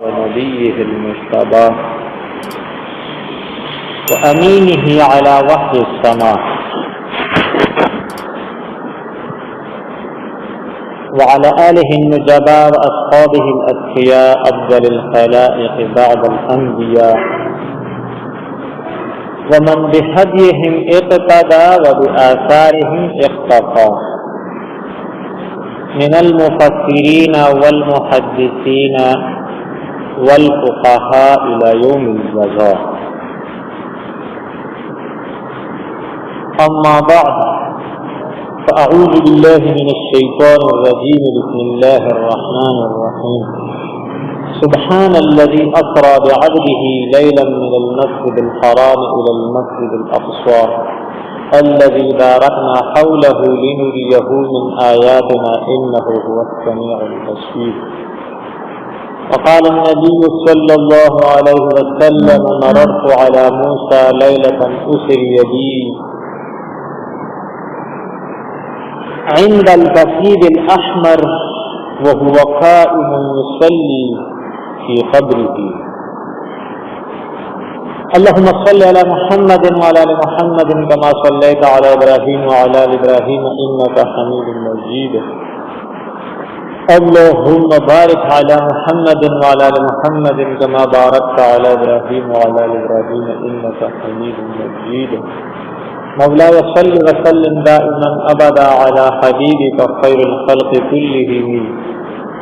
ونبيه المجتبى وأمينه على وحي السماء وعلى آله النجباء وأصحابه الأتقياء أفضل الخلائق بعد الأنبياء ومن بهديهم اقتدى وبآثارهم اقتفى من المفسرين والمحدثين والفقهاء إلى يوم الجزاء. أما بعد، فأعوذ بالله من الشيطان الرجيم. بسم الله الرحمن الرحيم. سبحان الذي أسرى بعبده ليلا من المسجد الحرام إلى المسجد الأقصى الذي باركنا حوله لنريه من آياتنا إنه هو السميع البصير. وقال النبي صلى الله عليه وسلم: مررت على موسى ليلة أسري بي عند الكثيب الأحمر وهو قائم يصلي في قبره. اللهم صل على محمد وعلى آل محمد كما صليت على إبراهيم وعلى آل إبراهيم إنك حميد مجيد. اللهم بارك على محمد وعلى آل محمد كما باركت على إبراهيم وعلى آل إبراهيم إنك حميد مجيد. مولاي صل وسلم دائما أبدا على حبيبك خير الخلق كلهم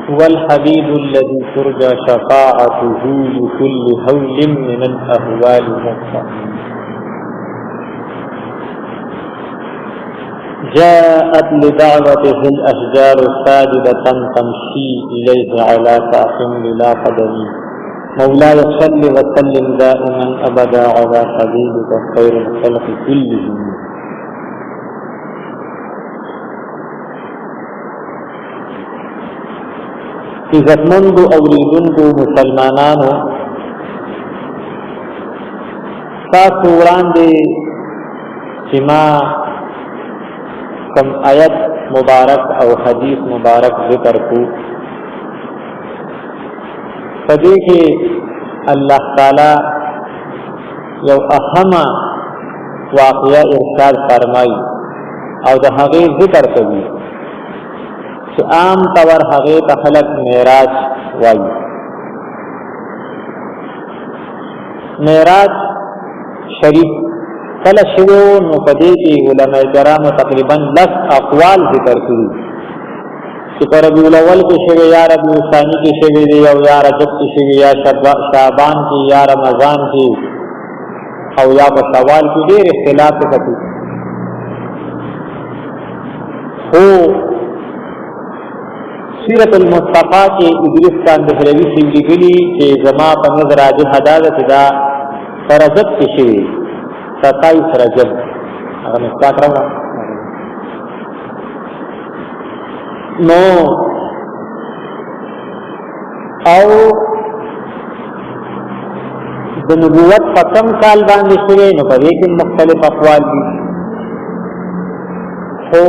هو الحبيب الذي ترجى شفاعته لكل هول من الأهوال مطمئن. جاءت لدعوته الأشجار ساجدة تمشي إليه على كأس بلا قدم. مولاي صل وسلم دائما أبدا على حبيبك خير الخلق كلهم. عزتمند اوریدونکو مسلمانانو، تاسو وړاندې چې ما کوم آیت مبارک او حدیث مبارک ذکر کو، په دې کې الله تعالی یو اهمه واقعه ارشاد فرمایي او د هغې ذکر کوي چې عام طور هغې ته خلک معراج وایي. معراج شریف کله شوی نو په دې کې علماء کرامو تقریبا 10 اقوال ذکر کړي چې په ربیع الاول کې شوی، یا ربیع الثانی کې شوی دی، او یا رجب کې شوی، یا شعبان کې، یا رمضان کې، او یا په شوال کې. ډېر اختلاف پکې خو سیرت المصطفیٰ کے ادریس خان دہلوی سے لکھلی کہ زما په نظر راجح دا ده چې دا رجب کې شوی، 27 رجب. هغه مستاق راوړه نو او د نبوت په کم کال باندې شوی نو په دې کې مختلف اقوال دي. خو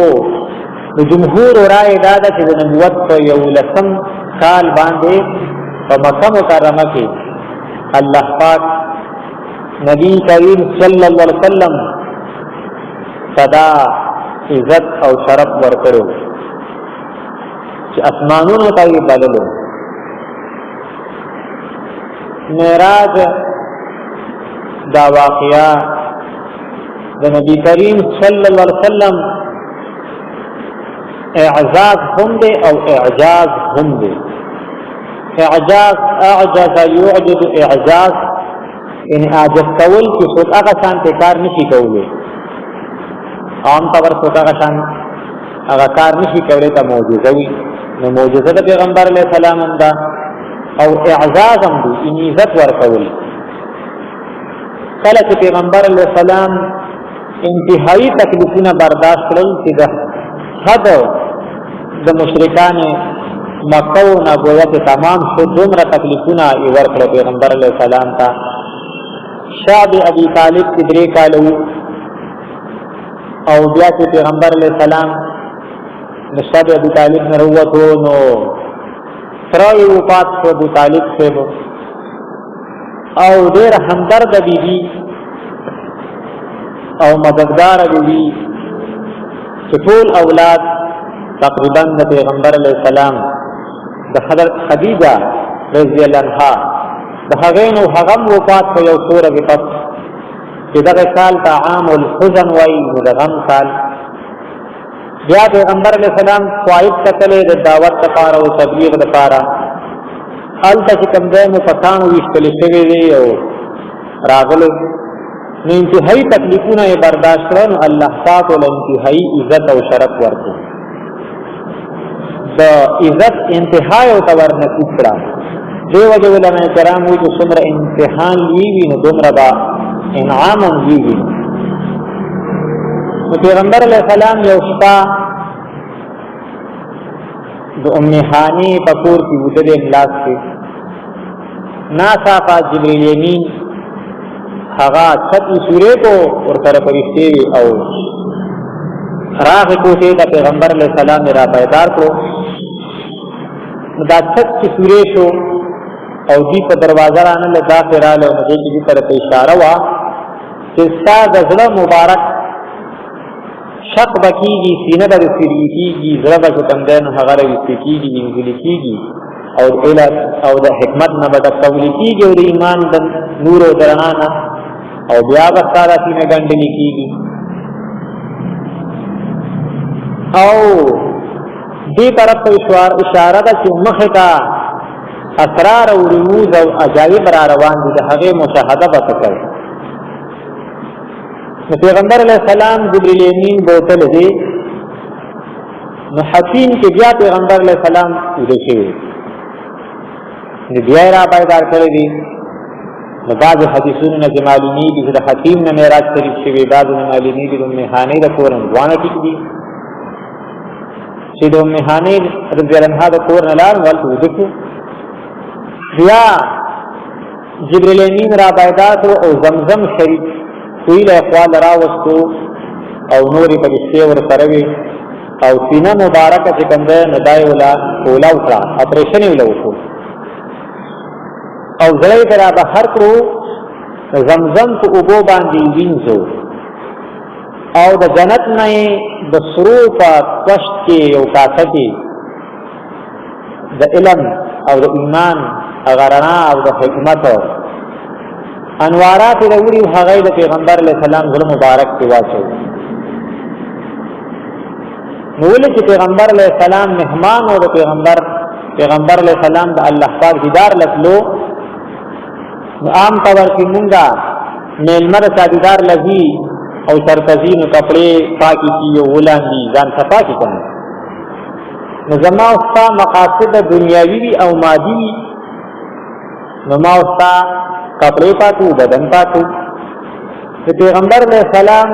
د جمهور رائے دا ده چې د نبوت په 11 کال باندې په مکه مکرمه کې الله پاک نبی کریم صلی الله علیه وسلم صدا عزت او شرف ورکړو چې اسمانونو ته یې بللو. معراج دا واقعا د نبی کریم صلی الله علیه وسلم اعزاز هم دے او اعجاز هم دے. اعجاز اعجز یعجز اعجاز یعنی اعجز کول کی سوک اغا شان کار نشی کولے، عام طور سوک اغا شان اغا کار نشی کولے تا معجزوی. نو معجزه دا پیغمبر علیہ السلام دا او اعزاز هم دی، یعنی عزت ور کول. کله چې پیغمبر علیہ السلام انتہائی تکلیفونه برداشت کړل چې دا حد د مشرکان مکه او نبوت تمام شو، دومره تکلیفونه یې ورکړل پیغمبر علیه السلام ته. شعب ابي طالب کې 3 کال او بیا چې پیغمبر علیه السلام شعب ابي طالب نه وروته نو ترای وفات شو ابو طالب صاحب او ډیر همدرد بیبي او مددگار بیبي چې ټول اولاد تقریبا د پیغمبر علیه السلام د حضرت خدیجه رضی الله عنها د هغې نو هغه وفات په یو څو ورځې پس چې دغه کال ته عام الحزن وایي نو د غم کال بیا پیغمبر علیه السلام طائف ته تللی د دعوت لپاره او تبلیغ لپاره هلته چې کوم ځای مو کسانو ویشتلې شوي دي او راغلو نو انتهایی تکلیفونه یې برداشت کړه نو الله پاک له انتهایی عزت او شرف ورکړي د عزت انتها یې ورته ورنصیب کړه دې وجې علما کرام وایي چې څومره امتحان لوی وي نو دومره به انعام هم لوی وي نو پیغمبر علیه السلام یو شپه د ام هاني په کور کې وده د املاک کې ناڅاپه جبریل امین هغه چھتی سورې کو ورسره فرشتې وي او راغې کوټې ته پیغمبر علیه السلام را بیدار کړو نو دا چھتی سورې شو او دی په دروازه رانه داخل راغله نو دې کې طرف اشاره وا چې ستا د زړه مبارک شق بکیږي سینه به سریږي زړه به کوم دین هغه وسکیږي انګلی کیږي او علم او د حکمت نه به تقوی کیږي او د ایمان د نور او درنا نه او بیا به ساره سینه ګنډلی کیږي او دې طرف ته اشاره ده چې مخه کا اسرار او رموز او عجایب را روان دي د هغه مشاهده به کوي پیغمبر علیہ السلام جبریل امین بوتل دی نو حسین کې بیا پیغمبر علیہ السلام دې شي بیا را بیدار کړی دی نو بعض حدیثونو نه معلومی دي چې د حکیم نه معراج شریف شوی بعض نه معلومی دي د ام هاني د کور نه ځوانه ټیک دي چې د ام هاني رضی الله عنها د کور نه لاړ ولته وځو بیا جبریل امین را بیدار او زمزم شریف کوئی له اقوال راوستو او نوري پرشته ور سروي او سینه مبارکه چې کوم ده ندای ولا کولا وکړه اپریشن ولا وکړو او زړی کرا بهر کړو زمزم کو اوبو باندې وینځو او د جنت نه د سرو په پښت کې یو کاسه کې د علم او د ایمان اغرنا او د حکمت انوارات وروړي هغه د پیغمبر علیه السلام غره مبارک کې واچو نو چې پیغمبر علیه السلام مهمان او د پیغمبر علیه السلام د الله پاک دیدار لټلو عام طور کې مونږه میلمر سادیدار لذي او سرتزین کپڑے پاکی کی او ولاندی ځان صفا کی کوي نو زما او ستا مقاصد دنیاوی او مادي نو ما او ستا کپڑے پاکو بدن پاکو پیغمبر علیہ السلام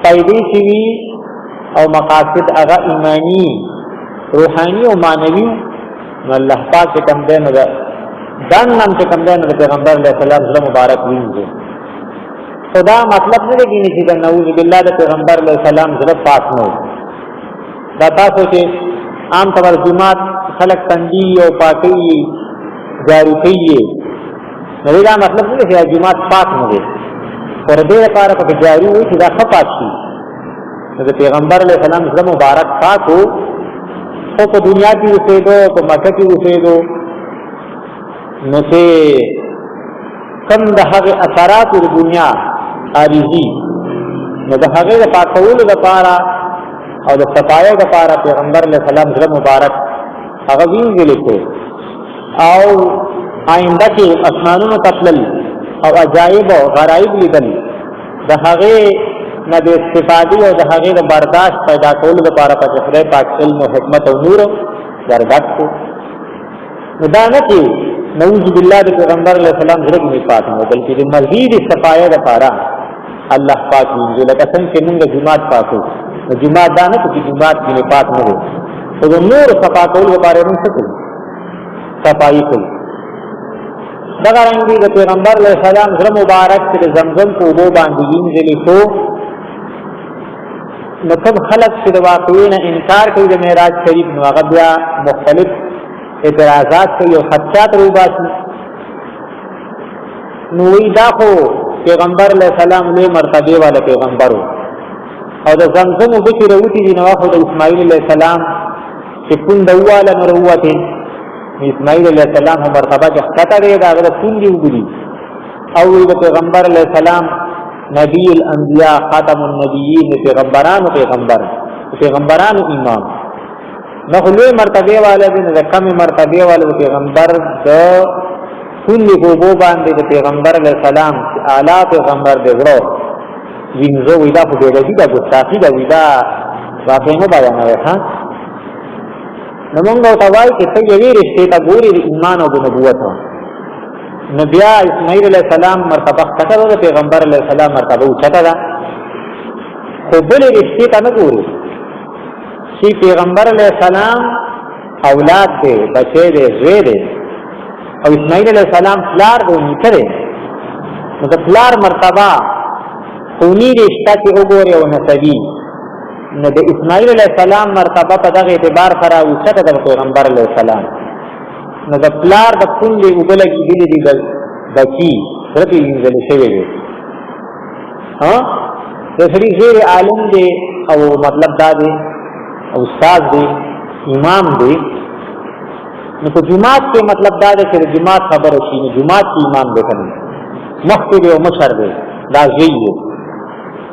فائدې شوی او مقاصد هغه ایمانی روحانی او معنوي نو الله پاک کوم دین دا دان نام چې کوم دین پیغمبر علیہ السلام سره مبارک وینځي خدا مطلب نه دی چې دا نعوذ بالله د پیغمبر علیہ السلام سره پاک نو دا تاسو چې عام طور جمعات خلق تندی او پاکی جاری کوي نو دا مطلب نه دی چې جمعات پاک نه دي پر دې لپاره په جاری وي چې دا خپات شي د پیغمبر علیہ السلام سره مبارک پاکو او په دنیا کې اوسېدو په مکه کې اوسېدو نو چې کم د هغه اثرات د دنیا عارضی نو د هغه د پاکولو لپاره او د صفایو لپاره پیغمبر علیہ السلام سره مبارک هغه وینځل کو او آئنده کې اسمانونو تطلل او عجائب او غرایب لیدل د هغه نه د استفادې او د هغه د برداشت پیدا کولو لپاره په خدای پاک علم او حکمت او نور درګت کو دا نه چې نعوذ بالله د پیغمبر علیہ السلام سره نه پات نو بلکې د مزید صفایه لپاره الله پاک دې لکه څنګه چې موږ جمعات پاکو نو جمعات دا نه چې جمعات کې پات نه وي او د نور صفا کولو لپاره موږ څه کوو صفایي کوو دا رنګي د پیغمبر علیہ السلام سره مبارک چې زمزم کو وبو باندې وینځلې کو نو کوم خلق چې د واقعي نه انکار کوي د معراج شریف نو هغه بیا مختلف اعتراضات کوي او خدشات روباسي نو وی دا خو پیغمبر علیہ السلام لوی مرتبه والا پیغمبرو او د زمزم وبچې روتی دي نو خو د اسماعیل علیہ السلام چې پوند واله نو وروته اسماعیل علیہ السلام هم مرتبه کې خطا دی دا د پوندي وګړي او د پیغمبر علیہ السلام نبی الانبیاء خاتم النبیین پیغمبرانو امام نو لوی مرتبه والا دی د کم مرتبه والا پیغمبر د پوندي کو بو باندې د پیغمبر علیہ السلام اعلی پیغمبر دی ورو وینځو ویدا په دې دی دا ګستاخی دا ویدا واقعي نه بیان نه ها نو موږ ته وایي چې ته یې رښتې ته ګوري د ایمان او د نبوت نبی اسماعیل علیہ السلام مرتبه څخه د پیغمبر علیہ السلام مرتبه اوچته ده خو بل رښتې ته نه ګوري چې پیغمبر علیہ السلام اولاد دی بچی دی زوی دی او اسماعیل علیہ السلام پلار دی نیکه دی نو د پلار مرتبه خونی رشتہ کی وګوري او نسبی نو د اسماعیل علیہ السلام مرتبه په دغه اعتبار سره اوچته د پیغمبر علیہ السلام نو د پلار د پوندې وګلګي دي دي بچي ورته وینځل شوی دی ها د سړي غیر عالم دی او مطلب دا دی او استاد دی امام دی نو په جماعت کې مطلب دا دی چې جماعت خبر شي نو جماعت کې امام دی کنه مخکې دی او مشر دی دا زوی دی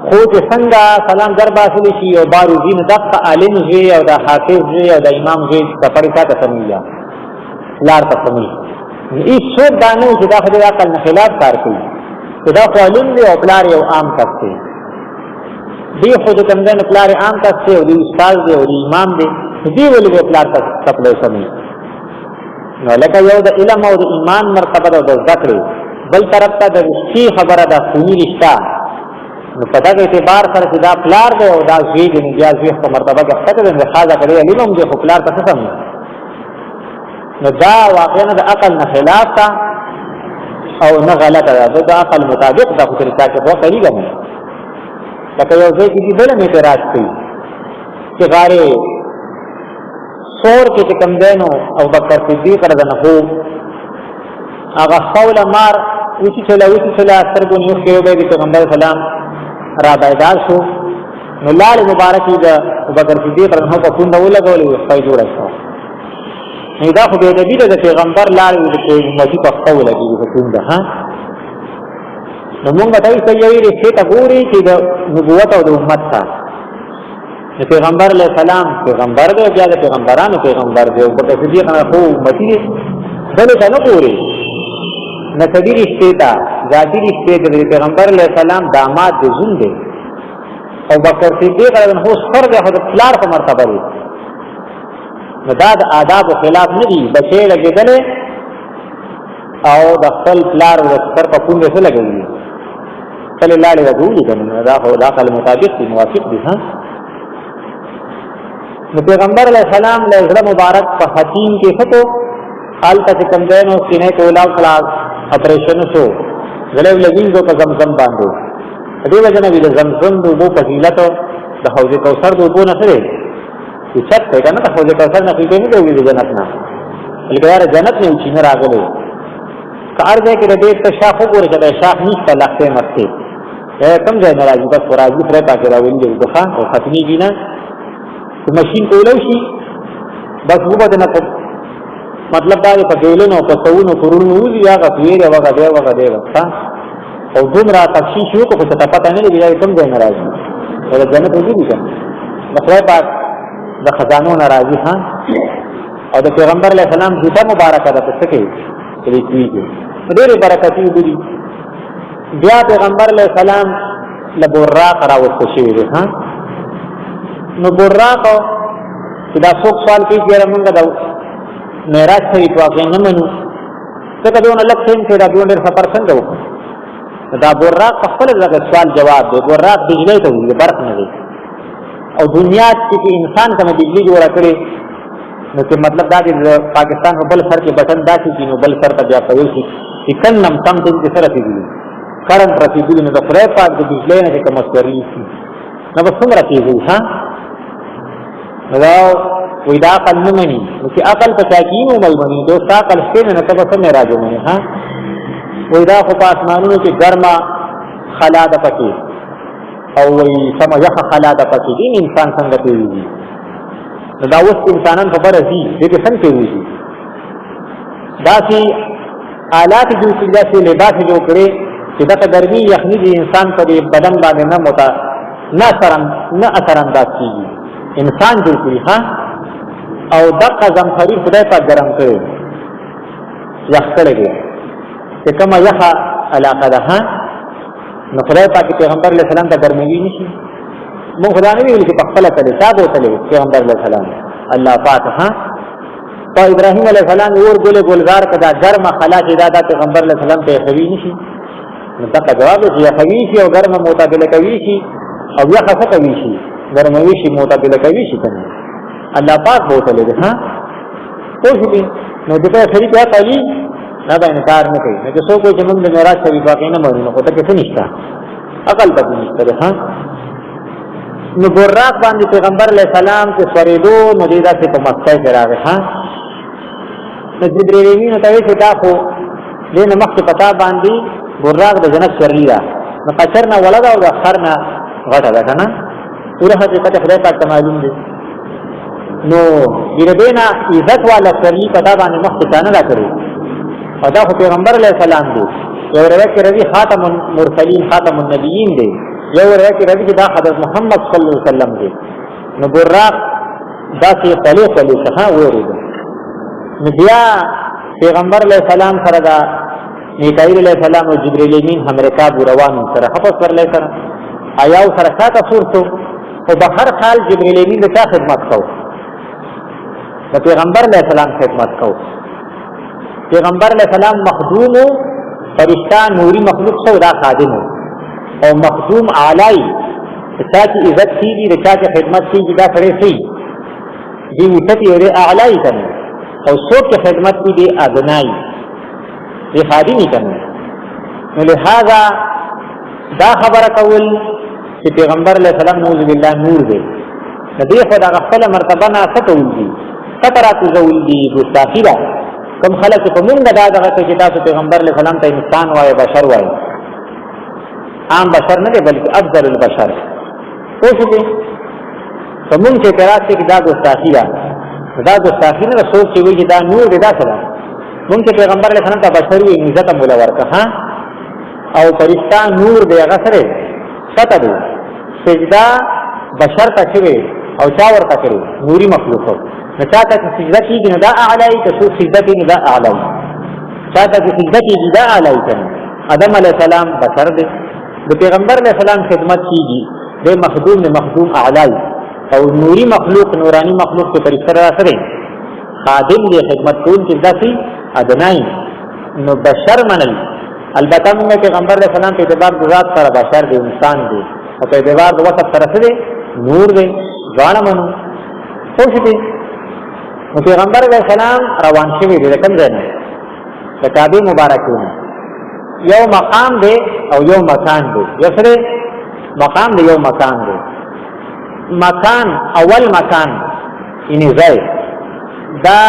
خو چې څنګه سلام در باسل شي او باروزین دغه عالم زوی او د حافظ زوی او د امام زوی کفرې تا ته سمیا لار ته سمي هیڅ څوک دا نه چې دا خدای عقل نه خلاف کار کوي چې دا عالم دی او پلار یو عام کس دی دی خو د کوم نه پلار عام کس دی او د استاد دی او د امام دی دی ولې په پلار ته خپل سمي نو لکه یو د علم او د ایمان مرتبه او د ذکر بل طرف ته د رښتې خبره د خونی رشتہ نو په دغه اعتبار سره چې دا پلار دی او دا زوی دی نو بیا زوی په مرتبه کې څه دی خاصه کړی علم هم دی خو پلار ته څه نو دا واقعا د عقل نه خلاف تا او نه غلطه ده د عقل مطابق دا خو طریقه کې خو طریقه نه لکه یو ځای کې بل نه اعتراض کوي چې غاره سور کې کم دینو او بکر صدیق رضی الله عنه هغه قول مار وچی چلا سترګو نیو کې به پیغمبر سلام را بيدار شو نو لال مبارکي د بکر صدیق رضی الله عنه په پوند ولګولې فائدې جوړه شو نو دا خو د دې د پیغمبر لار د امتی په قول کې په پوند ها نو موږ ته یې یوې رښتې ته ګوري چې د نبوت او د امت ته د پیغمبر علیہ السلام پیغمبر دی بیا د پیغمبرانو پیغمبر دی او بکر صدیق نه خو امتی دی بل څه نه ګوري نسبی رشتے تا ذاتی رشتے تا پیغمبر علیہ السلام داماد دی زن دی او بکر صدیق رضی اللہ عنہ سر دی خود پلار کو مرتبہ دی نداد آداب و خلاف ندی بچے لگے دلے او دخل پلار و سر پا پونگے سے لگے دی صلی اللہ علیہ وسلم کنن داخل مطابق دی موافق دی پیغمبر علیہ السلام لے مبارک پا حتیم کے فتو حالتا چکم دینو سینے کو اولاو کلاس اپریشن شو غلیو لگینزو کا زمزم باندو دې وجه نه د زمزم د اوبو فضیلت د حوض کوثر د اوبو نه سره چې چت ته کنه د حوض کوثر نه پیږي نه دی جنت نه بلکې یار جنت نه چې نه راغلي کار دې کې د دې ته شاخ وګوري چې شاخ نشته لخته مرته کم ځای نه راځي بس راځي پرې پاکه راوړي د خان او ختمي دي نه ماشين کولو شي بس وګورئ نه مطلب دا په ګولونو په څونو کورونو وځي هغه پیری هغه دی وتا او دومره تفصیل شو کو څه پته نه لګي کوم ځای ناراضي ول جنت وځي کنه د خدای پاک د خزانو ناراضي ها او د پیغمبر علیه السلام جوته مبارکه ده څه کوي چې کیږي ډېر برکتي دي بیا پیغمبر علیه السلام لبورا قراوت شي ها نو بورا کو چې دا څوک سوال کوي چې موږ دا معراج شریف واقع نه منو څنګه دونه لکه چې دا دونه سفر څنګه وکړو دا بورا خپل دغه سوال جواب دی بورا بجلی ته وي برق نه دی او دنیا کې انسان کوم بجلی جوړه کړي نو چې مطلب دا دی پاکستان په بل سر کې بٹن داسې چې نو بل سر ته بیا کوي چې کنم سم څه سره دی کرنٹ رسیدلی نو د خدای پاک د بجلی نه کوم ستوري نو په څومره کېږي ها نو وی دا عقل نمانی نو چې عقل په چاکینو ملمنی دوست عقل شته نه ته بس نه راځو منی ها وی دا خو په اسمانونو کې ګرمه خلا ده پکې او وی سم یخ خلا ده پکې دین انسان څنګه پیږي نو دا اوس انسانان په بره دي دې څنګه پیږي دا چې آلات جو چې داسې لباس جوړ کړي چې دا ګرمي یخني دي انسان په بدن باندې نه اثر انداز کیږي انسان جوړ کړي ها او دغه زمخري خدای په ګرم کړي یخ کړي چې کومه یخه علاقه ده ها نو خدای پاک پیغمبر علیہ السلام ته ګرموي نشي مونږ خدای نه ویل چې په خپل کله تاسو ته پیغمبر علیہ السلام الله پاک ها تو ابراهيم علیہ السلام اور ګله ګلزار کدا ګرمه خلا چې دا پیغمبر علیہ السلام ته خوي نشي نو دا جواب دی یا خوي شي او ګرمه متابله کوي شي او یا خفه کوي شي ګرموي شي متابله کوي شي کنه الله پاک بوته لري ها اوسې نو دغه سړي ته تعالی نه باندې انکار نه کوي نو څوک چې موږ د معراج شریف واقع نه مونږ نو ته څه نشته عقل ته نشته ها نو ګوراق باندې پیغمبر علیہ السلام چې سوریدو نو دې دا څه په مکه کې راغی ها نو جبرئیل امین ته وی چې دا خو دې نه مخکې پتا باندې ګوراق د جنت شرلی دا نو قشرنا ولدا او اخرنا غټه ده کنه پوره حقیقت خدای پاک ته معلوم دی نو دې عزت والا شرلی پتا باندې مخکې نه راکړي او دا خو پیغمبر علیہ السلام دی یو روایت کې راځي خاتم المرسلین خاتم النبیین دی یو روایت کې راځي دا حضرت محمد صلی الله علیه وسلم دی نو براق دا چې خلیفہ څخه ورېده نو بیا پیغمبر علیہ السلام سره دا میکائیل علیہ السلام او جبرئیل امین هم رکاب روان سره خپل پر لای سره آیا سره کا صورتو او بهر حال جبرئیل امین د خدمت کو د پیغمبر علیہ السلام خدمت کو پیغمبر علیہ السلام مخدوم فرشتہ نوری مخلوق سو دا خادم او مخدوم اعلی چا کی عزت کی دی چا کی خدمت کی دا سره سی دی وسط یې اعلی کنه او څوک کی خدمت کی دی ادنای دی خادمی کنه نو لہذا دا خبر کول چې پیغمبر علیہ السلام نعوذ بالله نور دی نبی خدا غفله مرتبه نه ستول دی سترات زول دی ګستاخی دا کوم خلک په مونږ دا دغه چې تاسو پیغمبر علیہ السلام ته انسان وای بشر وای عام بشر نه دی بلکې افضل البشر اوسې په مونږ چې اعتراض کې دا ګستاخی دا ګستاخی نه سوچ چې وی دا نور دی دا سره مونږ چې پیغمبر علیہ السلام ته بشر وی عزت مولا ورکه ها او فرشتہ نور دی هغه سره څه دی سجدا بشر ته شوی او چا ورته کړی نوري مخلوق نشاته سجده کیږي دا اعلی ته شو سجده کیږي دا اعلی شاته سجده کیږي دا اعلی کنه آدم علیہ السلام بشر دی د پیغمبر علیہ السلام خدمت کیږي د مخدوم اعلی او نوري مخلوق نورانی مخلوق په طریقه سره خادم دی خدمت کوون چې ذاتی ادنای نو بشر منل البته موږ پیغمبر علیہ السلام په اعتبار د ذات سره بشر دی انسان دی او په اعتبار د وصف سره دی نور دی ځان منو خوش دی نو پیغمبر علیہ السلام روان شوی دی کوم ځای نه د کعبه مبارکه یو مقام دی او یو مکان دی یو سره مقام دی یو مکان دی مکان اول مکان یعنی ځای دا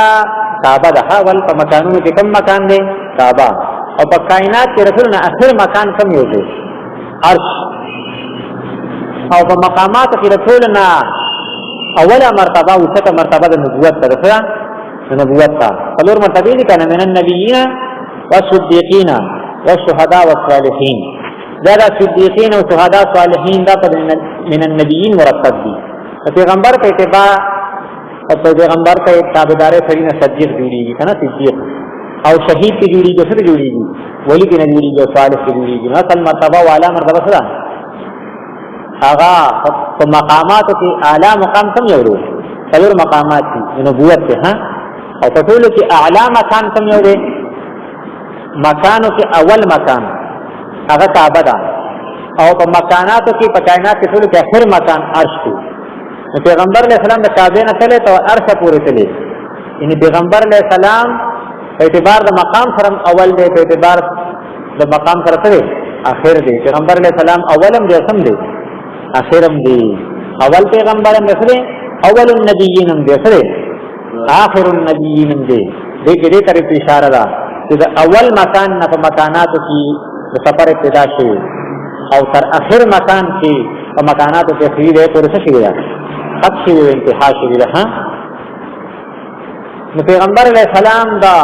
کعبه ده اول په مکانونو کې کوم مکان دی کعبه او په کائنات کې رسولنا اخر مکان کوم یو دی عرش او په مقامات کې رسولنا اوله مرتبه او څه مرتبه د نبوت طرفه د نبوت ته څلور مرتبه دي کنه من النبیین والصدیقین والشهداء والصالحین دا د صدیقین او شهدا صالحین دا من النبیین مرتب دي پیغمبر په اتباع او پیغمبر په تابعداري سره نه صدیق جوړیږي کنه صدیق او شهید کی جوړیږي سره جوړیږي ولی کی نه جوړیږي صالح کی جوړیږي اصل مرتبه او اعلی مرتبه سره آغا په مقاماتو کې اعلی مقام کم یو دی څلور مقامات دي نبوت ته ها او په ټول کې اعلی مکان کم یو دی مکانو کې اول مکان هغه کعبه ده او په مکاناتو کې په کائنات کې ټول کې اخر مکان عرش دی پیغمبر علیہ السلام د کعبه نه تله ته عرش پورې تله یعنی پیغمبر علیہ السلام په اعتبار د مقام سره اول دی په اعتبار د مقام سره څه اخر دی پیغمبر علیہ السلام اولم دی سم دی اخرم دی اول پیغمبرم دی اول النبیین دی سره آخر النبیین دے دیکھ دے طرف اشارہ دا کہ اول مکان نہ مکاناتو کی سفر ابتدا شوی او تر اخر مکان کی مکاناتو کی خرید ہے پورے سے شوی دا حق شوی انتہا شوی دا پیغمبر علیہ السلام دا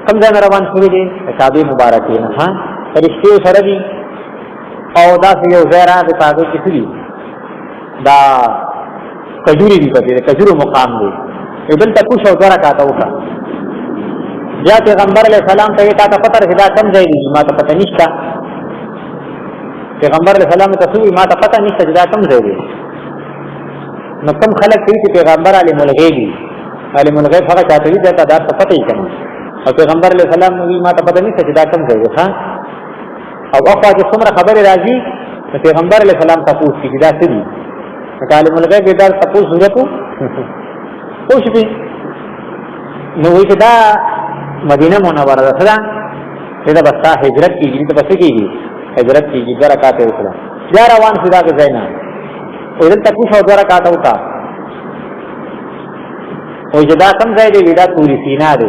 کم زین روان شوی دی کعبی مبارکی نا فرشتے سردی او دا سی یو زیرہ دا پاگو کسی دی دا کجوری دی پتی دی کجور مقام دی ادل تا کچھ او دورا کاتا ہوتا بیا پیغمبر علیہ السلام تا یہ تا پتہ رسی دا کم زی دی ما تا پتہ نشتا پیغمبر علیہ السلام تا سوی ما تا پتہ نشتا جدا کم زی دی نو کم خلق کئی پیغمبر علیہ ملغیبی علی ملغیب فقط چاہتے ہوئی جاتا دار پتہ ہی کرنا اور پیغمبر علیہ السلام نبی ما تا پتہ نہیں سجدہ کم جائے گا او اخوا جو سمرا خبر راضی تو پیغمبر علیہ السلام تپوس کی جدا سری علی ملغیب بیدار تپوس ضرورتو خوش بھی نو وی دا مدینہ منورہ دا صدا صدا بستا حجرت کی گی تو بس کی گی حجرت کی گی دورا کاتے ہوتا جا روان صدا کے زینا ادھر تپوس اور دورا کاتا ہوتا او جدا کم ځای دی ویدا توری سینا دی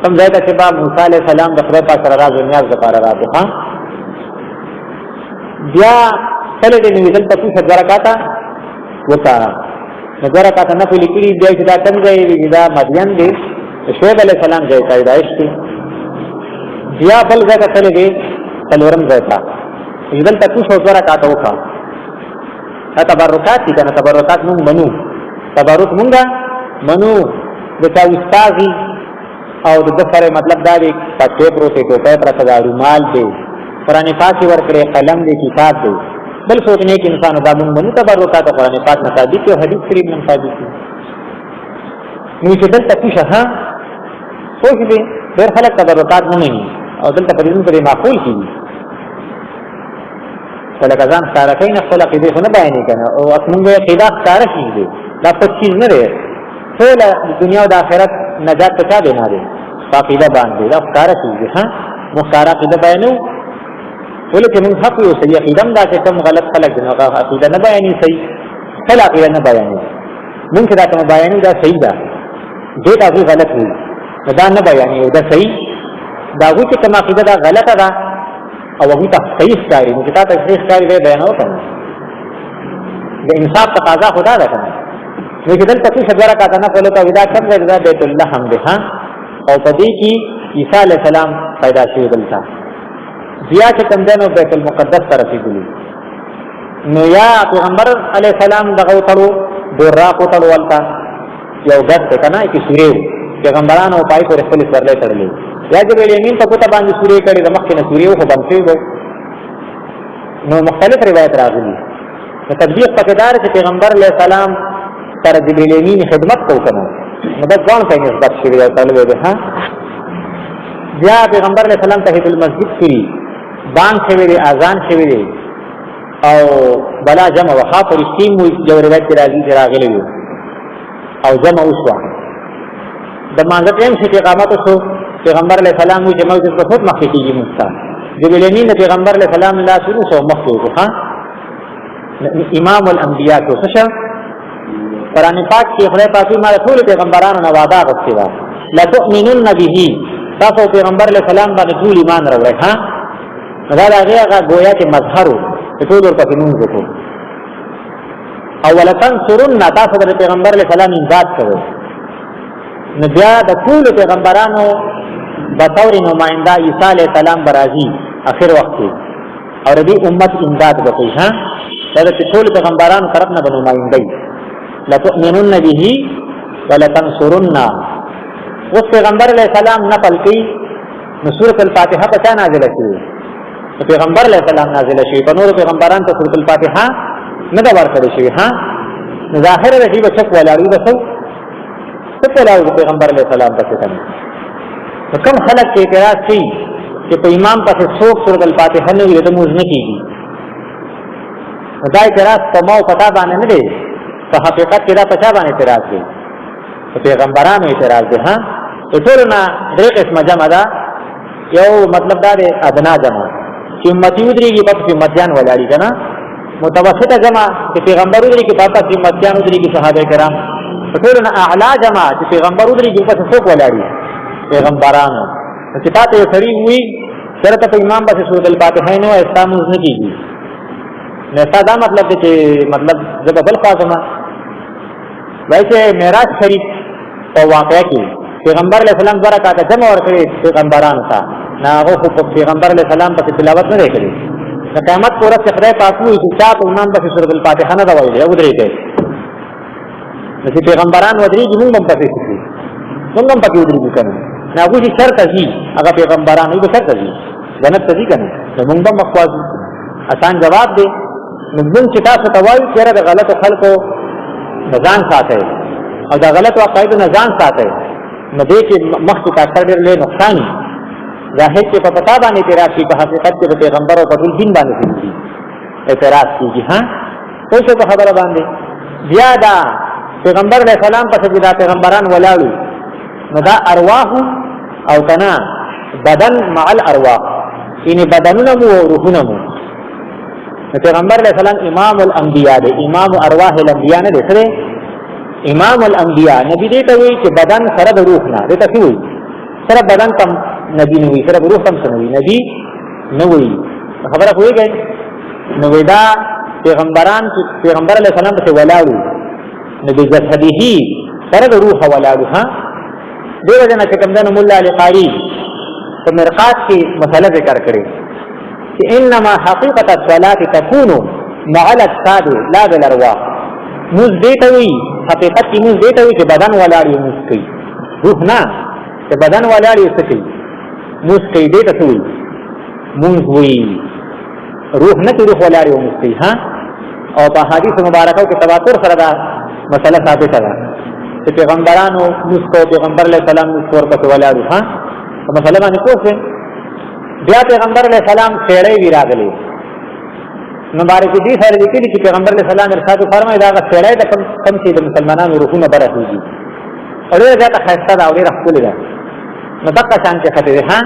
کم ځای ته چې با موسی علیہ السلام د خدای پاک سره راز او نیاز لپاره راځي ها بیا کله دې نو دل تاسو څه درکاته وتا نو درکاته نه په لیکلي دی چې دا کم ځای دی دا مدین دی شعیب علیہ السلام ځای پیدائش دی بیا بل ځای ته کله دی څلورم ځای ته دل تاسو څه درکاته وکړه تبرکات دي کنه تبرکات مونږ منو تبرک مونږه منو دتا استاذی او د دفره مطلب دا دی پټې پروته ټوپه پر تدارو مال دی قرآن پاک ورکړي قلم دی کتاب دی بل سوچنے کې انسان دا مونږ منو تبرکات قرآن پاک نه ثابت او حدیث شریف نه ثابت دي نو چې دلته څه ها سوچ دې ډېر خلک تبرکات نه مني او دلته په دې پرې معقول کیږي کله ځان سره کین خپل عقیده نه بیانې کنه او موږ عقیده ښکار کیږي دا پچیز نه دی ټول دنیا او آخرت نجات ته دینا دی عقیده باندې دا ښکار کیږي ها مختار عقیده بیانو ولکه موږ حق یو صحیح عقیده دا چې کوم غلط خلک دي هغه عقیده نه بیانې صحیح خپل عقیده نه بیانې موږ دا کوم بیانې دا صحیح ده دې دا غلط وي دا نه بیانې دا صحیح دا وایي چې کوم عقیده دا غلطه ده او هغه ته صحیح ښکاري نو کته صحیح ښکاري به بیانو کنه د انصاف تقاضا خدا ده کنه نو چې دلته څه خبره کاته نه کولو ته ودا کم ځای دا بیت الله هم ده او په دې کې عیسی علی السلام پیدا شوی دلته بیا چې کوم دنو بیت المقدس ته رسیدلی نو یا پیغمبر علی السلام دغه وتلو دورا کوتلو ولتا یو غت کنه کې سوریو پیغمبرانو پای پر خپل سرلې تړلې یا جبرئیل امین ته کوته باندې سورې کړي د مخکې نه سوریو خو باندې وو نو مختلف روایت راغلي نو تطبیق پکې دار چې پیغمبر علی السلام تر جبرئیل امین خدمت کو کنه نو دا ځان ته نسبت شوی دی طالب دی ها بیا پیغمبر علی السلام ته د مسجد کړي بان شوی دی اذان شوی دی او بلا جمع وخا فرشتین مو یو روایت راغلی او جمع وشو د مانځ ټیم چې اقامت وشو پیغمبر علیہ السلام وی جمع د خود مخکې کیږي مستا جبرئیل امین پیغمبر علیہ السلام لا شروع سو مخکې ها امام الانبیاء کو څه قرآن پاک کې خدای پاک ما ټول پیغمبرانو نه وعده غوښتي وا لا تؤمنون به تاسو پیغمبر علیہ السلام باندې ټول ایمان راوړئ ها دا هغه گویا کې مظهر ټول ورته مونږ وکړو اوله تنصرن تاسو د پیغمبر علیہ السلام امداد کوئ نو بیا د ټول پیغمبرانو بطور نمائنده عیسی علیہ السلام برازي اخر وخت کې او د امت امداد وکړي ها دا د ټول پیغمبرانو طرف نه نمائندګي لا تؤمنون به ولا تنصرن اوس پیغمبر علیہ السلام نقل کوي نو سورۃ الفاتحه په چا نازله شوه پیغمبر علیہ السلام نازله شوه په نور پیغمبرانو ته سورۃ الفاتحه نه دا ورکړل شوی ها ظاهر رهي بچک ولاړو بسو څه لاو پیغمبر علیہ السلام ته څنګه کوم خلک کې اعتراض کوي چې په امام پسې څوک سورۃ الفاتحه نه وي د موږ نه کیږي دا اعتراض په مو پتا باندې نه دی په حقیقت کې دا په چا باندې اعتراض دی په پیغمبرانو اعتراض دی ها ټول نه درې قسمه جمع ده یو مطلب دا دی ادنا جمع چې امتی ودرېږي په امتیان ولاړی کنه متوسطه جمع چې پیغمبر ودرېږي په امتیان ودرېږي صحابه کرام ټول نه اعلی جما چې پیغمبر ودرېږي پس څوک ولاړي پیغمبرانو چې تاسو یو سړي وي سره ته امام بس سورۃ الفاتحه نه وایي اسلام نه کیږي نه دا مطلب دی چې مطلب زه بل فاطمه وایي چې معراج شریف او واقعا کې پیغمبر علیه السلام زره کا جمع ورکړي پیغمبرانو ته نه هغه خو پیغمبر علیه السلام په تلاوت نه کړي قیامت پورا چې خدای پاک وي چې چا په امام بس سورۃ الفاتحه نه دا وایي او درېږي چې پیغمبران ودرېږي موږ هم پاتې شي موږ هم پاتې ودرېږو کنه نه هغه چې شرط دي هغه پیغمبران یې شرط دي جنت ته دي کنه موږ هم مخواز آسان جواب دی موږ چې تاسو ته وایو چې د غلط خلکو ځان ساتي او د غلط عقاید نه ځان ساتي نو دې کې مخکې کا کړل له نقصان ظاهر کې په پتا باندې اعتراض کی په حقیقت کې پیغمبر او په دین باندې دي اعتراض کیږي ها اوس په خبره باندې بیا دا پیغمبر علیہ السلام پس دا پیغمبران ولاړو نو دا ارواح او کنا بدن مع الارواح یعنی بدنونه مو او روحونه مو پیغمبر علیہ السلام امام الانبیاء دی امام ارواح الانبیاء نه دی سره امام الانبیاء نبی دې ته وی چې بدن سره د روح نه دې ته وی سره بدن تم نبی نه وی سره روح تم څه وی نبی نه وی خبره کوي نو دا پیغمبران چې پیغمبر علیہ السلام ته ولاړو نبی جسده سره د روح ولاړو ها دیو جنا چې کوم دنه مولا علی قاری په مرقات کې مسله ذکر کړي چې انما حقیقت الصلاه تكون مع الاجساد لا بالارواح موږ دې ته وی حقیقت کې موږ دې ته وی چې بدن ولاړ یو مسکی روح نه چې بدن ولاړ یو سکی مسکی دې ته وی موږ وی روح نه روح ولاړ یو مسکی ها او په حدیث مبارکو کې تواتر سره دا مسله ثابت ده چې پیغمبرانو مسکو پیغمبر علیہ السلام مسکو ورته ولاړو ها په مسله باندې کوڅه بیا پیغمبر علیہ السلام سیړې وی راغلي مبارک دي سره لیکلي چې پیغمبر علیہ السلام ارشاد فرمایي دا سیړې د کم چې د مسلمانانو روحونه برخېږي او دا ته خاصه دا اوري رسول الله نو دغه شان چې خطر ها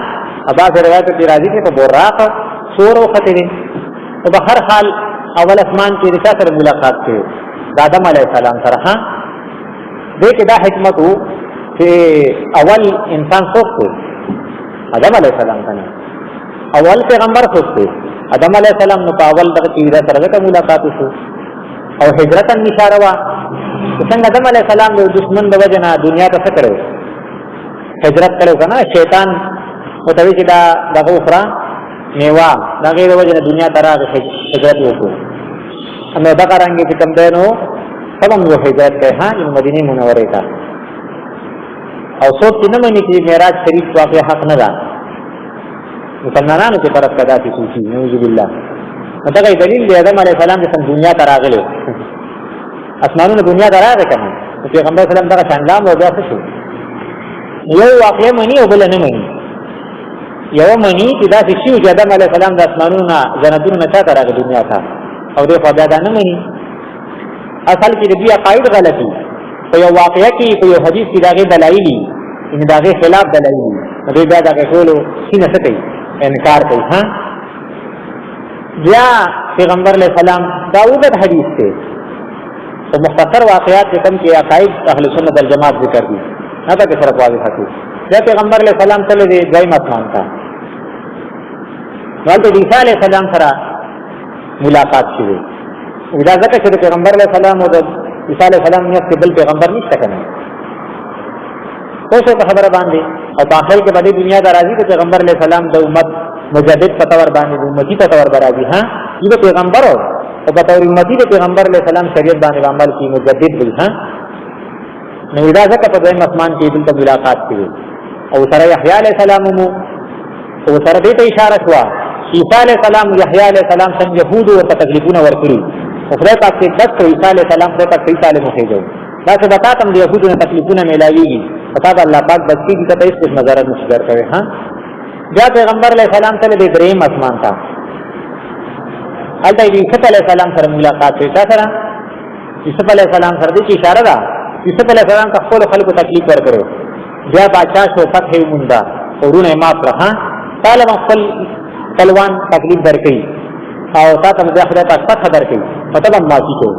ابا روایت کې راځي چې په براق سور او خطر او په هر حال اول اسمان کې رسا سره ملاقات کې آدم علیہ السلام سره ها دې کې دا حکمت وو چې اول انسان څوک و آدم علیہ السلام کنه اول پیغمبر څوک و آدم علیہ السلام نو په اول دغه کې سره ملاقات وشو او هجرت اشاره وا څنګه آدم علیہ السلام د دشمن د وجنه دنیا ته څکړو هجرت کړو کنه شیطان متوي چې دا دغه اخرى میوا دغه د وجنه دنیا ته راغی هجرت وکړو نو دا څنګه چې کوم دینو سلام یو هجرت ته ها د مدینه منوره ته او څوک چې نه مانی چې معراج شریف واقع حق نه ده مسلمانانو چې طرف کدا چې سوچي نعوذ بالله دا غي دلیل دی آدم علیہ السلام چې دنیا ته راغلی اسمانونو دنیا ته راغی کنه پیغمبر سلام دغه شاندام او بیا څه شو یو واقع مانی او بل نه مانی یو مانی چې دا شی چې آدم علیہ السلام د اسمانونو جنتونو نه ته راغی دنیا ته او دې خدای دا نه مانی اصل کې د بیا قاعده غلطي په یو واقعیا کې په یو حدیث کې داغه دلایل ان داغه خلاف دلایل دې بیا داغه ټولو سینه ستې انکار کوي ها بیا پیغمبر علیہ السلام داوود حدیث ته تو مختصر واقعات کې کوم کې عقاید اهل سنت والجماعت ذکر دي نه دا کې سره واضح حقیقت بیا پیغمبر علیہ السلام تل دې دایم اسمان تا ولته عیسی علیہ السلام سره ملاقات شوه دا ځکه چې پیغمبر علیہ السلام او عیسی علیہ السلام نه بل پیغمبر نشته کنه اوسه خبره باندې او په اخر کې باندې دنیا د راضي ته پیغمبر علیہ السلام د امت مجدد پتور باندې د امتی پتور راضي ها یو پیغمبر او په تور امتی د پیغمبر علیہ السلام شریعت باندې عمل کی مجدد وي ها نو دا ځکه په دیم اسمان کې بل ته ملاقات کړي او سره یحیی علیہ السلام مو او سره دې ته اشاره شو عیسی علیہ السلام یحیی علیہ السلام څنګه يهود او تکلیفونه ورکړي خدای پاک دې دک عیسی علیہ السلام ته تک عیسی علیہ مسیح دا څه بتا تم دې يهودو تکلیفونه ملاويږي پتا دا الله پاک بچی کی ته هیڅ نظر نه شګر کوي ها بیا پیغمبر علیہ السلام ته دې دریم اسمان تا الته عیسی علیہ السلام سره ملاقات شوه سره عیسی علیہ السلام سره دې اشاره ده عیسی علیہ السلام خپل خلکو تکلیف ورکړو بیا بادشاہ شو فتح موندا ورونه ما پر ها طالب خپل تلوان تکلیف درکې او تاسو مزه خدای پاک فتح درکې فتح ما کی کو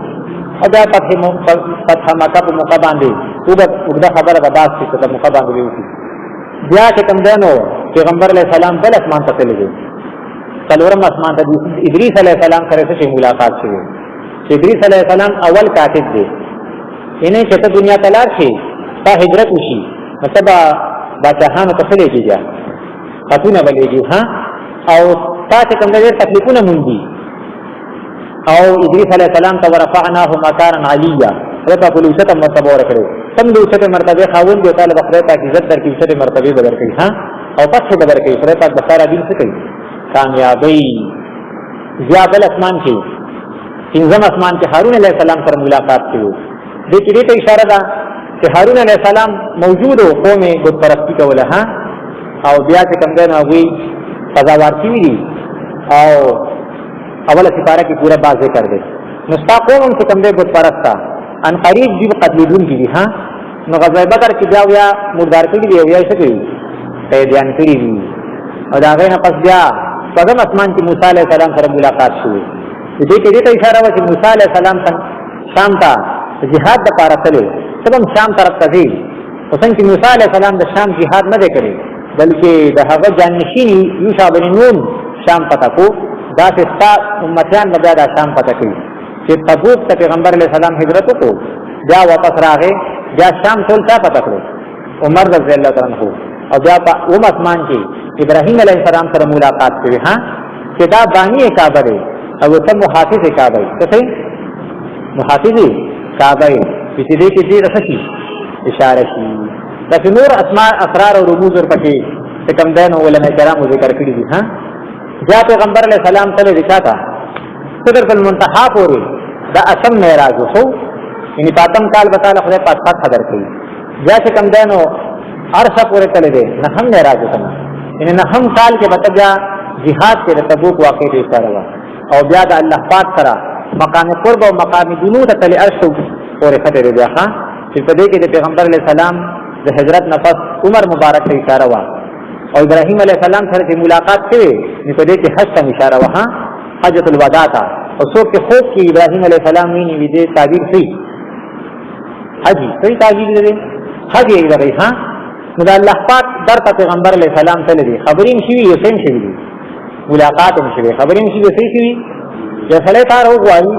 او بیا فتح مکه په موقع باندې اوږده خبره ده باز چې په موقع باندې وکړي. بیا چې کوم دی نو پیغمبر علیه السلام بل اسمان ته تللی دی، څلورم اسمان ته ادریس علیه السلام سره څه ملاقات شوی. ادریس علیه السلام اول کاتب دی، یعنی چې ته دنیا ته لاړ شي تا هجرت وشي مطلب باچاهانو ته څه لېږي خطونه به لېږي او تا چې کوم ډېر تکلیفونه مونږ دي او ادریس علیه السلام ته ورفعناه مکانا علیا خدای پاک له اوچته مرتبه ورکړو. کوم د اوچته مرتبې خاوند دی تعالی به خدای پاک عزت درکړي، اوچته مرتبې به درکړي او فتح به درکړي. خدای پاک به سارا دین څه کوي کامیابی. بیا بل اسمان کې پنځم اسمان کې هارون علیه السلام سره ملاقات شوی. دې کې دې ته اشاره ده چې هارون علیه السلام موجود و قوم بت پرستی کوله او بیا چې کوم دی نو هغوی سزاوار شوي دي او اوله سپاره کې پوره باز ذکر دی. نو ستا قوم هم چې کوم دی بت پرسته ان قریب دي قتلېدونکي دي نو غزوه بدر کې بیا بیا مردار کړي دي او بیا یې څه کوي قیدیان کړي دي. او د هغې نه پس بیا شپږم اسمان کې موسی علیه السلام سره ملاقات شوی. دې کې دې ته اشاره وه چې موسی علیه السلام شام ته جهاد دپاره تللی، سب هم شام طرف ته ځي. خو څنګه چې موسی علیه السلام د شام جهاد نه دی کړی بلکې د هغه جانشین یوشع بن نون شام فتح کو، داسې ستا امتیان به بیا دا شام فتح کوي. چې تبوک ته پیغمبر علیه السلام هجرت وکړو بیا واپس راغی، بیا شام ټول چا فتح کړو؟ عمر رضی الله تعالی عنہ. او بیا په اوم اسمان کې ابراهیم علیه السلام سره ملاقات کوي چې دا بانی کعبه دی او ته محافظ کعبه یې. څه شي محافظ کعبه یې چې دې کې دې رسشي اشاره شي. داسې نور اسرار او رموز ورپکې چې کوم دی نو علماء کرامو ذکر کړي دي. بیا پیغمبر علیه السلام تللی دی چاته سدرۃ المنتهی پورې دا اسم معراج وشو، یعنی په اتم کال به تعالی خدای پاک فتح درکوي. بیا چې کوم دی نو عرشه پورې تللی دی نهم معراج وکړه، یعنی نهم کال کې به بیا جهاد کې د تبوک واقع ته اشاره وه او بیا د الله پاک سره مقام قرب او مقام دنو ته تللی عرش پورې ختې دی. بیا چې په دې کې د پیغمبر علیه السلام د هجرت نه پس عمر مبارک ته اشاره وه او ابراهیم علیه السلام سره چې ملاقات شوی نو په دې کې حج ته اشاره وه حجۃ الوداع ته. او څوک چې خوب کې ابراهیم علیه السلام ویني وي دې تعبیر صحیح حجي صحیح تعبیر دی حج یې دغی نو د الله پاک درته پیغمبر علیه السلام تللی دی. خبرې هم شوي یو څه هم شوي دي، ملاقات هم شوي، خبرې هم شوي صحیح شوي. یو سړی تا راوغواړي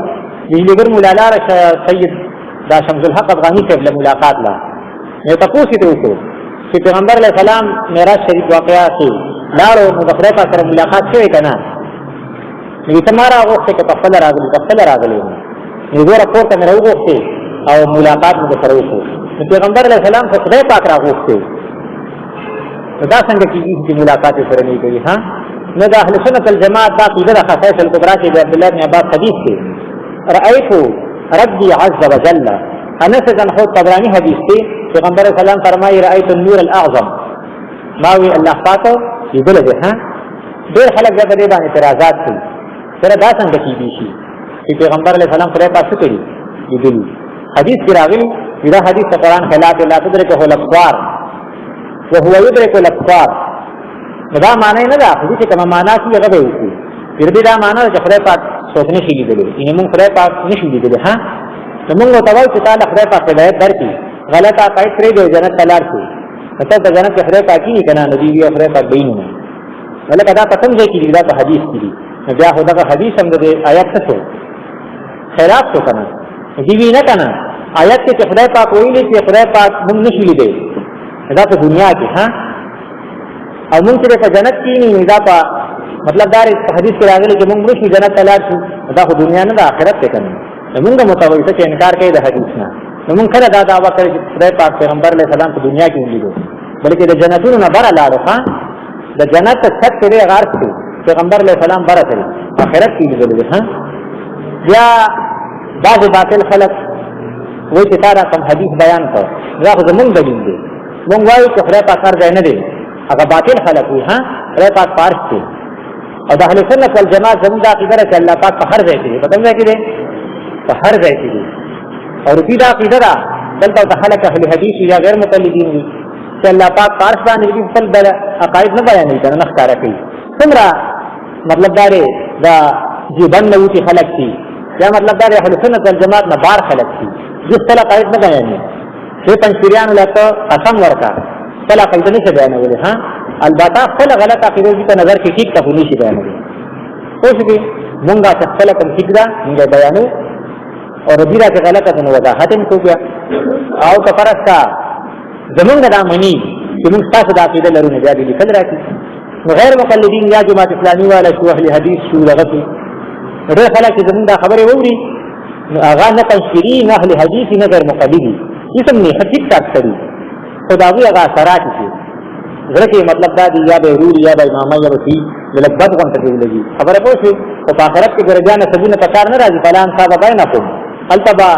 بجلیګر مولا لاره سید دا شمس الحق افغاني صاحب له ملاقات لا یو تپوس یې ته وکړو چې پیغمبر علیه السلام معراج شریف واقعه کې لاړو نو د خدای پاک سره ملاقات شوی که نه؟ نو ته ما راغوښتې که په خپله راغلي په خپله راغلی نو ګوره پورته مې راوغوښتې او ملاقات مې درسره وکړو. نو پیغمبر علیه السلام خو خدای پاک راغوښتې نو دا څنګه کېږي چې ملاقات یې سره نه کوي؟ نو د اهل سنت الجماعت دا عقیده ده خصائص الکبرا کې د عبدالله بن عباس حدیث کې رأیت ربی عز وجل انس بن خود طبرانی حدیث کې پیغمبر علیه السلام فرمایي رأیت النور الاعظم ما وی الله پاک لیدلی دی. ډېر خلک بیا په دې باندې اعتراضات کوي سره دا څنګه کېدی شي چې پیغمبر علیه السلام خدای پاک څه کړي لیدلي. حدیث کې راغلي دا حدیث د قرآن خلاف لا تدرکه الابصار وهو يدرك الابصار. دا معنی نه ده خو چې کومه معنا چې هغه به وکړي پھر به دا معنا چې خدای پاک څوک نشي لیدلی، یعنې موږ خدای پاک نشو لیدلی. نو موږ ورته وایو چې تعالی خدای پاک هدایت درکړي، غلط عقاید پرېږدي او جنت ته لاړ شي. ته د جنت کې خدای پاک کېږي که نه نو دوی وي خدای پاک به یې نه لکه دا په کوم ځای کې دي دا په حدیث کې دي. نو بیا خو دغه حدیث هم د دې آیت څه شو خلاف شو که نه؟ دوی وي نه که نه آیت کې چې خدای پاک ویلي چې خدای پاک موږ نشو لیدی دا په دنیا کې او موږ چې په جنت کې نه دا په مطلب دا حدیث کې راغلی چې موږ نشو جنت ته لاړ شو دا خو دنیا نه ده آخرت دی که نه؟ نو موږ متوجه چې انکار کوي د حدیث نه. نو موږ کله دا دعوه کوي چې خدای پاک پیغمبر علیه السلام په دنیا کې ولیدو بلکې د جنتونو نه بره لاړو. د جنت چھت کې دی غار کې پیغمبر علیه السلام بره تللی آخرت کې لیدلی دی. بیا بعضې باطل خلک وایي چې تا را کوم حدیث بیان کړ دا خو زمونږ دلیل دی. موږ وایو چې خدای پاک هر ځای نه دی، هغه باطل خلک وي خدای پاک په عرش دی. او د اهل سنت والجماعت زموږ دا عقیده ده چې الله پاک په هر ځای کې دی. په کوم ځای کې دی؟ په هر ځای کې دی. او رپي دا عقیده ده دلته د خلک اهل حدیث یا غیر مقلدین وي چې الله پاک په عرش باندې دي خپل عقاید نه بیانوي که نه ښکاره کوي. څومره مطلب دا دی دا جیبن نه وچې خلک دي یا مطلب دا اهل سنت والجماعت نه بار خلق شي جس طلع قائد نه بیانې دې پنځپیرانو لته قسم ورکا طلع قائد نه بیانولې ها البته خپل غلط عقیده دې په نظر کې ټیک ته نه شي بیانولې اوس دې مونږه چې خپل کوم ټیک دا موږ بیانو او ربیرا کې غلطه نه وضاحت هم کوو او که فرستا زمونږ دا منی چې موږ تاسو د عقیده لرو نه بیا دې لیکل راځي نو غیر مقلدین یا جماعت اسلامي والا شو اهل حدیث شو لغتی ډېر خلک چې زمونږ دا خبرې ووري نو هغه نه تنشری نه اهل حدیث نه غیر مقلدی اسم نه ټیک ټاک کړي خدای هغه اثرات شي زړه کې مطلب دا دی یا به رول یا به امامه یا به شي لبد غونټه دی لګي خبره پوه شي او په آخرت کې ګرځانه سبونه پکار نه راځي فلان صاحب باندې کوم التبا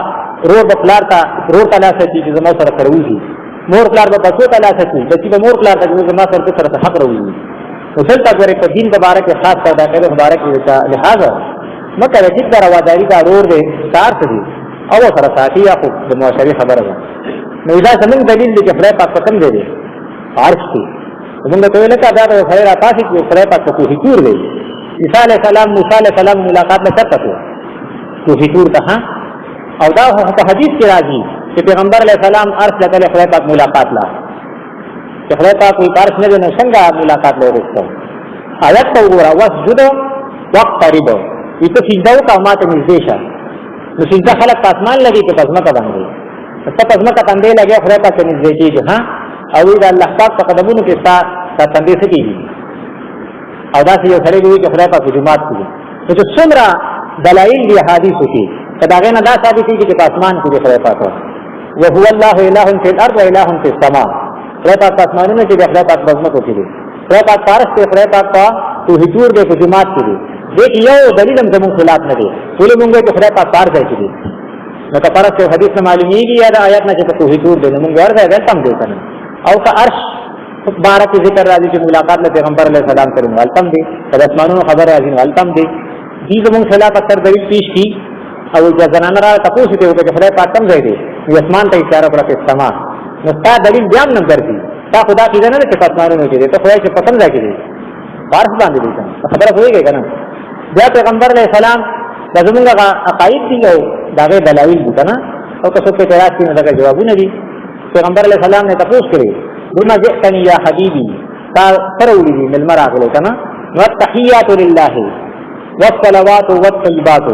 روډ پلار تا روډ تلا سچي چې زمو سره کړوږي مور پلار په بچو تلا سچي چې مور پلار ته زمو سره حق وروي او دلته غره په دین مبارک خاص کر دا کړه مبارک لہذا مکه د دې رواداری دا روډ دی کار څه دی او سره ساتي یا خو د معاشري خبره ده نو دا څنګه دلیل دی چې خدای پاک څنګه دی عرش دی موږ ته ویل کا دا خیر تاسو کې خدای پاک کو حضور دی عیسی علیہ السلام موسی علیہ السلام ملاقات نه کړته کو حضور ته او دا په حدیث کې راځي چې پیغمبر علیہ السلام عرش ته خدای پاک ملاقات لا چې خدای پاک وی عرش نه نه څنګه ملاقات لري آیت ته وګوره واسجد واقترب ایته سجده او ماته نږدې شه نو سجده خلق آسمان لګي چې پزما کا باندې ته پزما کا باندې لګي خدای پاک نږدې کېږي ها او دا الله پاک په قدمونو کې سات باندې سکیږي او دا چې یو سره دی چې خدای پاک جمعات کوي چې څومره دلایل دی حدیث کې کداغه نه دا ثابت دي چې آسمان کې خدای پاک او هو الله اله فی الارض و اله فی السماء خدای پاک آسمانونو کې خدای پاک بزمکو کې دی خدای پاک پارس کې خدای پاک په توحید کې په جمعات کې دی دې یو دلیل هم زموږ خلاف نه دی ټول موږ ته خدای پاک پار ځای کې دی نو که پارس کې حدیث معلومیږي یا د آیات نه چې په توحید دی موږ ورته دلته دی کنه او که عرش بارک ذکر راځي چې ملاقات له پیغمبر علیه السلام سره ولتم دي د اسمانونو خبر راځي ولتم دي دې زموږ خلاف اکثر دلیل پیش کی او چې زنانه را تاسو ته وکړي خدای پاک کم ځای دی اسمان ته اشاره کړه په سما نو تا دلیل بیا نه درځي تا خدا کې نه چې اسمانونو کې ته خدای چې پسند راکړي دي بارس باندې دي خبره وایي کنه بیا پیغمبر علیه السلام د زموږ عقاید دي او داغه دلایل دي کنه او که څه په اعتراض کې نه دغه جوابونه دي پیغمبر علیه السلام نے تپوس کړي بما جئتني يا حبيبي ترولي من المراغل كما والتحيات لله والصلوات والطيبات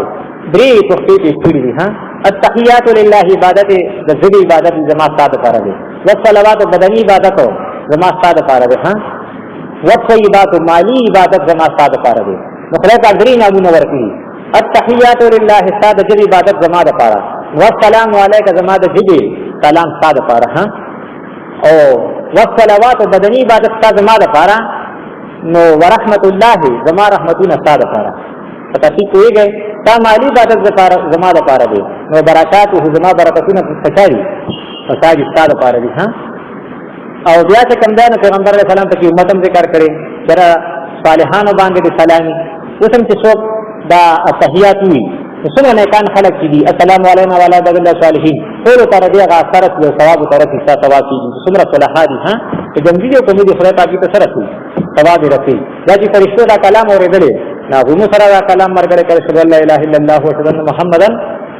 دري تخطيط كل ها التحيات لله عبادت ذل عبادت جما صاد فرض والصلوات بدني عبادت جما صاد فرض ها والطيبات مالي عبادت جما صاد فرض مخلوق دري نامونه ورکی التحيات لله صاد ذل عبادت جما فرض والسلام عليك جما ذل سلام صاد فرض ها او والصلوات بدنی عبادت تا زما د پاره نو ورحمت الله زما رحمتونه تا د پاره پتہ کی کوئی گئے تا مالی عبادت زما د پاره دی نو برکات زما برکتونه پچاری پچاری تا د پاره دی ها او بیا څنګه کمدان پیغمبر علیہ السلام ته امتم ذکر کړي چې صالحانو باندې سلامي وسم چې څوک دا تحیات وي څنګه نه کان خلق دي السلام علینا وعلى عباد الله الصالحین ټول تر دې هغه اثرت له ثواب تر کې ثواب کیږي څومره صلاحات دي ها چې جنګي او کومې خدای پاک ته سره کوي ثواب رسي دا چې فرشتو دا کلام اورېدل نه غو سره دا کلام مرګره کړي چې لا اله الا الله وحده محمدن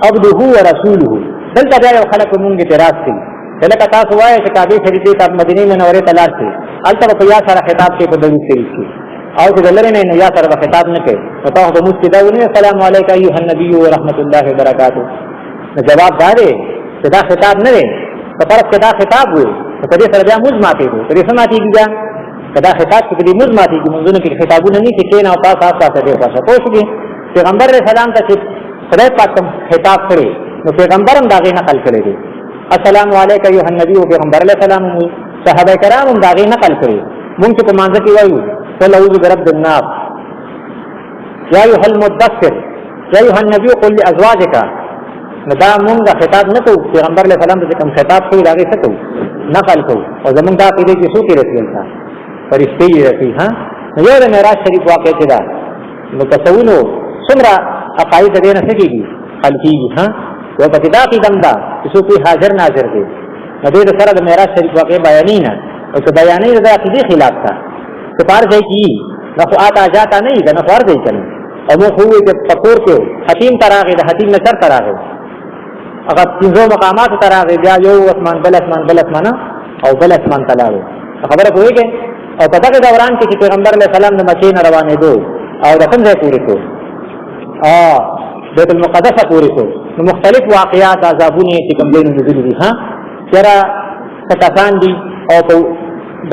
عبده ورسوله دلته دا یو خلق مونږ اعتراض کوي دلته تاسو وایي چې کعبه شریفه ته مدینه منوره ته لاړ شي البته په یا سره خطاب کې په دغه شریف کې او چې دلته نه یا سره خطاب نه کوي نو تاسو د مسجد ونه السلام علیک ایها النبی ورحمت الله وبرکاته جواب دا دی چې دا خطاب نه دی په طرف کې دا خطاب وي په دې سره بیا موږ ماته دي پرې سماتي دي دا خطاب چې دې موږ ماته دي موږ نه کې خطابونه نه چې کین او تاسو تاسو ته پاسه پوښتنه پیغمبر علیه السلام ته چې خدای پاک خطاب کړي نو پیغمبر هم دا غي نقل کړي دي السلام علیک ایها النبی پیغمبر علیه السلام صحابه کرام هم دا غي نقل کړي موږ ته مانځ کې وایو قل اعوذ برب الناس یا ایها المدثر یا ایها النبی قل لازواجک دا مونږه خطاب نه کوو پیغمبر علیه السلام ته کوم خطاب کوي دا غي څه کوو نقل کوو او زمونږ دا پیډه کې څو کې رسول تا فرشتي رسي ها یو د معراج شریف واقع کې دا نو تاسوونو څومره عقاید دې نه سکیږي خلقي ها یو پکې دا کې دمدا چې څوک حاضر ناظر دی نو دې سره د معراج شریف واقع بیانینا او چې بیانې د عقیدې خلاف تا چې پار ځای کې نو آتا جاتا نه دا نه پار ځای کنه او موږ وې چې پکور کې حتیم تراغه د حتیم نشر تراغه هغه پنځو مقامات تراغه بیا یو اسمان بل اسمان او بل اسمان تلاوي خبره کوي او په دغه دوران کې چې پیغمبر علیه السلام د مکې نه روانې دو او د کوم ځای پورې کو بیت المقدس پورې کو نو مختلف واقعات عذابونه چې کوم دین نزول دي ها چېرې کسان دي او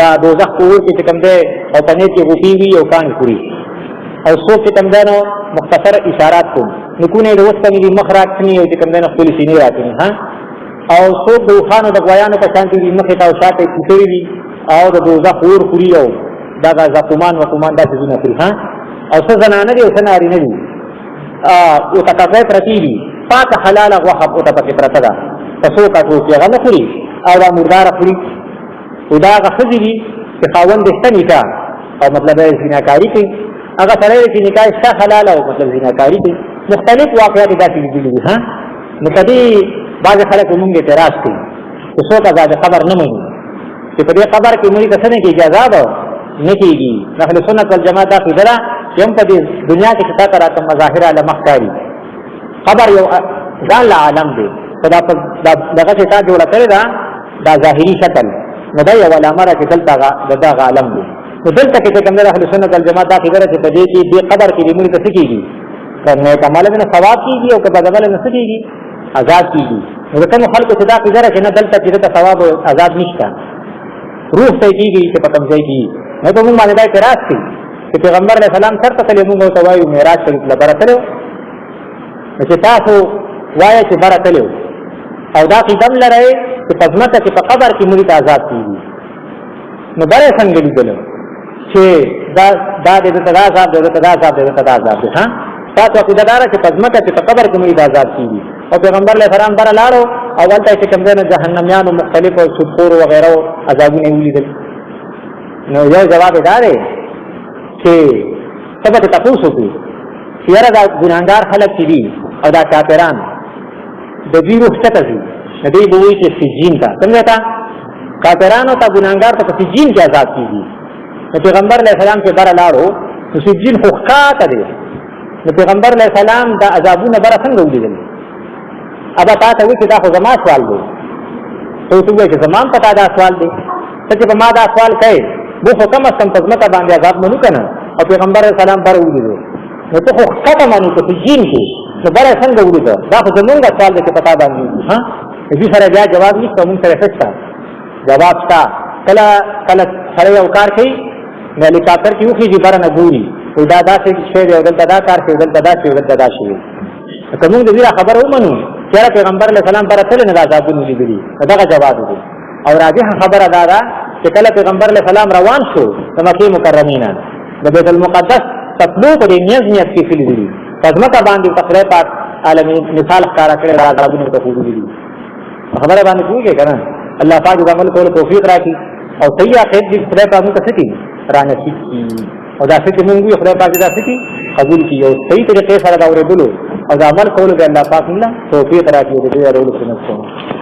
دا دوزخ پورې چې کوم دی او پنه کې غوپی وي او کان خوري او څوک چې کوم دنو مختصر اشارات کوم نکونه د وسته دي مخراج کني او چې کوم دنو خپل سینې راځي ها او څوک د خوانو د غویانو په شان دي مخې ته او شاته کیږي دي او د دوزخ اور خوري او دا زقومان وقومان داسې نه کوي ها او څه زنانه دي او څه نارینه دي او تکافه پرتی دي پاک حلال غوښه او ته پکې پرته ده تاسو کاټو کې غنه خوري او دا مردار خوري او دا غخذي دي چې خاوند دې کا او مطلب یې زیناکاری کوي هغه سره چې نکاح شته حلال او مطلب زیناکاری کوي مختلف واقعات داسې دي ها نو کدي بعض خلک موږ اعتراض کوي چې څوک دا خبر نه مونږ چې په دې خبر کې موږ ته څنګه اجازه ده نه کیږي اهل سنت والجماعت دا فکر چې هم په دې دنیا کې څه راته مظاهر علم مخکاري خبر یو ځان له عالم دی دا دغه څه تا جوړ کړی دا ظاهري شکل نو دا یو علامه چې دلته دا عالم دی نو دلته کې کوم اهل سنت والجماعت دا فکر چې په دې کې دې قبر کې موږ ته څه کیږي کنه کمال نه ثواب کیږي او کله بدل نه څه کیږي آزاد کیږي نو کوم خلکو چې دا فکر چې نه دلته چې ته ثواب او آزاد نشته روح ته کیږي چې په کوم ځای کې نو ته موږ باندې دا اعتراض کوي چې پیغمبر علیه السلام سره ته موږ ته وایو معراج شریف لبرتلو چې تاسو وایي چې برتلو او دا قدم لري چې پزمته چې په قبر کې موږ ته آزاد کیږي نو بره څنګه لیدل چې دا د تدازاب ها تاسو عقیده دار چې پزمته چې په قبر کې موږ ته آزاد کیږي او پیغمبر علیه السلام بره لاړو او ولته چې کوم نه جهنميانو مختلف او سپور و غیره عذابونه ولیدل نو یو جواب دی چې سبا ته تاسو کوي چې یاره دا ګناګار خلک دي او دا کافران د دې روح څخه دي د دې بوي چې سجین تا څنګه تا کافرانو ته ګناګار ته سجین کې آزاد کیږي نو پیغمبر علیه السلام کې بره لاړو نو سجین خو ښکاته دي نو پیغمبر علیه السلام دا عذابونه بره څنګه ولیدل ابا تاسو وی چې دا خو زما سوال دی ته وایې چې زما پتا دا سوال دی چې په ما دا سوال کوي مو خو کوم څه په ځمکه باندې عذاب نه کنه او پیغمبر اسلام پر ویلو نو ته خو خطا مانو ته جین کې نو بره څنګه ولیدو دا خو زمونږ سوال دی چې پتا باندې ها دې سره بیا جواب نشته مونږ سره څه جواب تا کله سره یو کار کوي نو هلیکاپټر کې وخی چې بره نه ګوري دا داسې شی دی دلته دا کار کوي دلته دا شی کوم دې خبر ومنو چې پیغمبر علیه السلام پر تل نه عذابونه لیدلي دا جواب دی او راځي خبره دا چې کله پیغمبر علیه السلام روان شو د مکې مکرمه د بیت المقدس تطلو په نیت کې فلی دي پزماکه باندې تقریر پات عالمي مثال ښکارا کړی راغلي ته کوي دي خبره باندې کوي کنه الله پاک دې عمل کول توفیق راکړي او صحیح اخر دې خدای پاک موږ ته سکی رانه شي او دا څه موږ یو خدای پاک دې سکی قبول کړي او صحیح طریقې سره دا ورېدلو او دا عمل کول دې الله پاک موږ توفیق راکړي دې ورول سنت